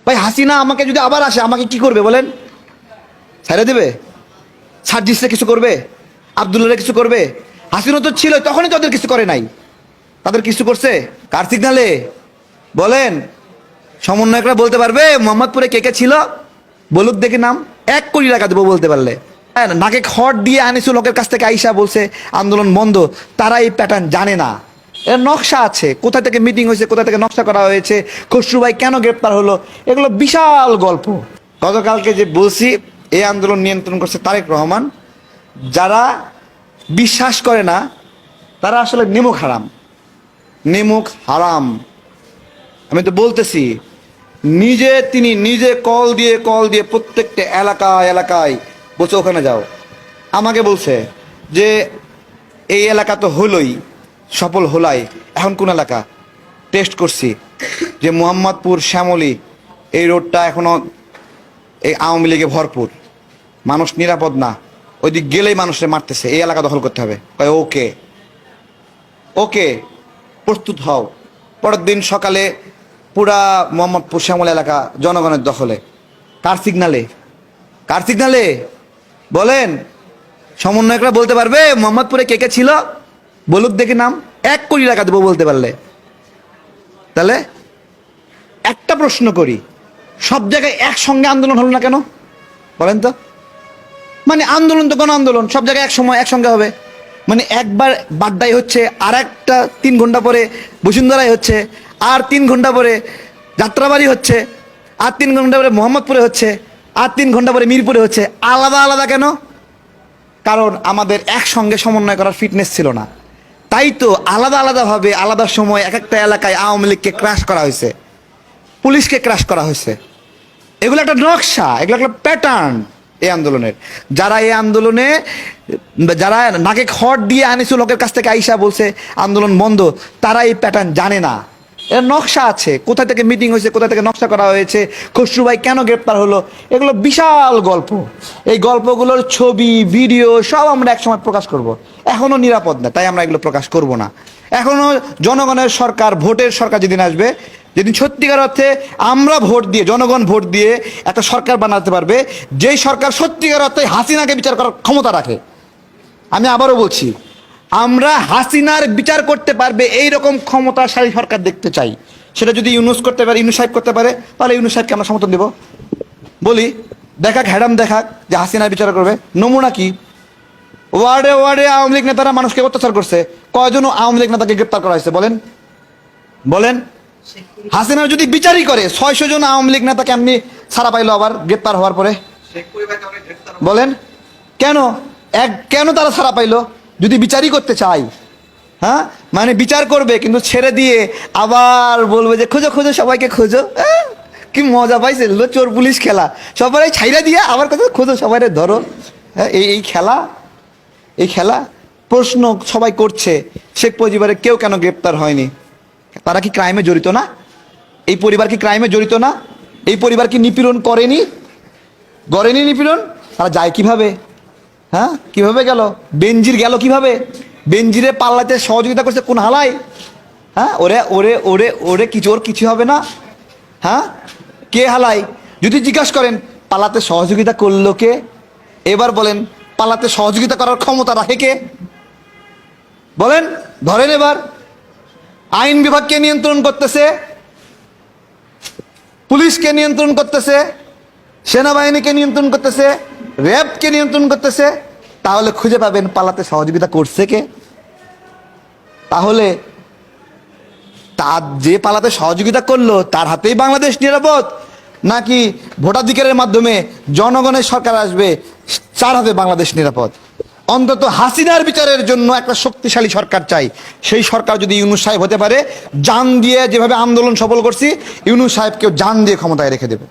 ভাই হাসিনা আমাকে যদি আবার আসে আমাকে কি করবে বলেন? ছেড়ে দেবে? সার্জিসে কিছু করবে? আব্দুল্লাহ কিছু করবে? হাসিনা তো ছিল, তখনই তো ওদের কিছু করে নাই। তাদের কিছু করছে কার সিগনালে? বলেন, সমন্বয়করা বলতে পারবে মোহাম্মদপুরে কে কে ছিল? বলুক দেখে নাম। 1 কোটি টাকা দেবো বলতে পারলে। হ্যাঁ, নাকে খড় দিয়ে আনিসুল হকের কাছ থেকে আইসা বলছে আন্দোলন বন্ধ। তারা এই প্যাটার্ন জানে না। এর নকশা আছে, কোথা থেকে মিটিং হয়েছে, কোথা থেকে নকশা করা হয়েছে, খসরু ভাই কেন গ্রেপ্তার হলো, এগুলো বিশাল গল্প। গতকালকে যে বলছি এই আন্দোলন নিয়ন্ত্রণ করছে তারেক রহমান। যারা বিশ্বাস করে না তারা আসলে নেমুখ হারাম, নেমুখ হারাম। আমি তো বলতেছি, তিনি নিজে কল দিয়ে প্রত্যেকটা এলাকায় বলছে ওখানে যাও। আমাকে বলছে যে এই এলাকা তো হলোই, সফল হলাই, এখন কোন এলাকা? টেস্ট করছি যে মোহাম্মদপুর শ্যামলী এই রোডটা এখনো এই আওয়ামী লীগে ভরপুর, মানুষ নিরাপদ না, ওইদিক গেলেই মানুষের মারতেছে, এই এলাকা দখল করতে হবে। ওকে ওকে, প্রস্তুত হও। পরের দিন সকালে পুরা মোহাম্মদপুর শ্যামল এলাকা জনগণের দখলে। কার সিগনালে? বলেন, সমন্বয়করা বলতে পারবে মোহাম্মদপুরে কে কে ছিল? বলুক দেখে নাম। 1 কোটি টাকা দেবো বলতে পারলে। তাহলে একটা প্রশ্ন করি, সব জায়গায় একসঙ্গে আন্দোলন হলো না কেন বলেন তো? মানে আন্দোলন তো কোনো আন্দোলন সব জায়গায় একসঙ্গে হবে, মানে একবার বাড্ডায় হচ্ছে, আর একটা 3 ঘন্টা পরে বসুন্ধরায় হচ্ছে, আর 3 ঘন্টা পরে যাত্রাবাড়ি হচ্ছে, আর 3 ঘন্টা পরে মোহাম্মদপুরে হচ্ছে, আর 3 ঘন্টা পরে মিরপুরে হচ্ছে। আলাদা আলাদা কেন? কারণ আমাদের একসঙ্গে সমন্বয় করার ফিটনেস ছিল না। তাই তো আলাদা আলাদাভাবে আলাদা সময় এক একটা এলাকায় আওয়ামী লীগকে ক্রাশ করা হয়েছে, পুলিশকে ক্রাশ করা হয়েছে। এগুলো একটা নকশা, এগুলো একটা প্যাটার্ন এই আন্দোলনের। যারা নাকে খড় দিয়ে আনিসুল হকের কাছ থেকে আইসা বলছে আন্দোলন বন্ধ, তারা এই প্যাটার্ন জানে না। এর নকশা আছে, কোথা থেকে মিটিং হয়েছে, কোথা থেকে নকশা করা হয়েছে, খসরু ভাই কেন গ্রেপ্তার হলো, এগুলো বিশাল গল্প। এই গল্পগুলোর ছবি ভিডিও সব আমরা একসময় প্রকাশ করব। এখনো নিরাপদ না, তাই আমরা এগুলো প্রকাশ করব না। এখনো জনগণের সরকার, ভোটের সরকার যেদিন আসবে, যেদিন সত্যিকার অর্থে আমরা ভোট দিয়ে, জনগণ ভোট দিয়ে একটা সরকার বানাতে পারবে, যেই সরকার সত্যিকার অর্থে হাসিনাকে বিচার করার ক্ষমতা রাখে। আমি আবারও বলছি, আমরা হাসিনার বিচার করতে পারবে এইরকম ক্ষমতাশালী সরকার দেখতে চাই। সেটা যদি ইউনূস করতে পারে, ইউনূস সাহেব করতে পারে, তাহলে ইউনূস সাহেবকে আমরা সমর্থন দেব। বলি দেখাক, হ্যাডাম দেখাক যে হাসিনার বিচার করবে। নমুনা কি? ওয়ার্ডে ওয়ার্ডে আওয়ামী লীগ নেতারা মানুষকে অত্যাচার করছে। কয়জন আওয়ামী লীগ নেতাকে গ্রেপ্তার করা হয়েছে বলেন? হাসিনার যদি বিচারই করে, 600 জন আওয়ামী লীগ নেতা কেমনি ছাড়া পাইলো আবার গ্রেপ্তার হওয়ার পরে? বলেন কেন তারা ছাড়া পাইলো? যদি বিচারই করতে চাই, হ্যাঁ, মানে বিচার করবে কিন্তু ছেড়ে দিয়ে আবার বলবে যে খোঁজো খোঁজো, সবাইকে খোঁজো। কি মজা পাইছে চোর পুলিশ খেলা, সবাই ছাইরা দিয়ে আবার কথা খোঁজো, সবাই ধরো। হ্যাঁ, এই খেলা প্রশ্ন সবাই করছে, শেখ মুজিবের কেউ কেন গ্রেপ্তার হয়নি? তারা কি ক্রাইমে জড়িত না? এই পরিবার কি ক্রাইমে জড়িত না? এই পরিবার কি নিপীড়ন করেনি? নিপীড়ন? তারা যায় কিভাবে? হ্যাঁ, কিভাবে গেল? বেনজির গেল কিভাবে? বেনজিরে পাল্লাতে সহযোগিতা করছে কোন হালায়? হ্যাঁ, ওরে কিছু হবে না। হ্যাঁ, কে হালাই? যদি জিজ্ঞাসা করেন পালাতে সহযোগিতা করলো কে, এবার বলেন পালাতে সহযোগিতা করার ক্ষমতা রাখে কে? বলেন, ধরেন এবার আইন বিভাগকে নিয়ন্ত্রণ করতেছে, পুলিশকে নিয়ন্ত্রণ করতেছে, সেনাবাহিনীকে নিয়ন্ত্রণ করতেছে, র্যাবকে নিয়ন্ত্রণ করতেছে, তাহলে খুঁজে পাবেন পালাতে সহযোগিতা করছে কে? তাহলে তার যে পালাতে সহযোগিতা করলো তার হাতেই বাংলাদেশ নিরাপদ, নাকি ভোটাধিকারের মাধ্যমে জনগণের সরকার আসবে তার হাতে বাংলাদেশ নিরাপদ? অন্তত হাসিনার বিচারের জন্য একটা শক্তিশালী সরকার চাই। সেই সরকার যদি ইউনূস সাহেব হতে পারে, জান দিয়ে যেভাবে আন্দোলন সফল করছি, ইউনূস সাহেবকেও জান দিয়ে ক্ষমতায় রেখে দেবে।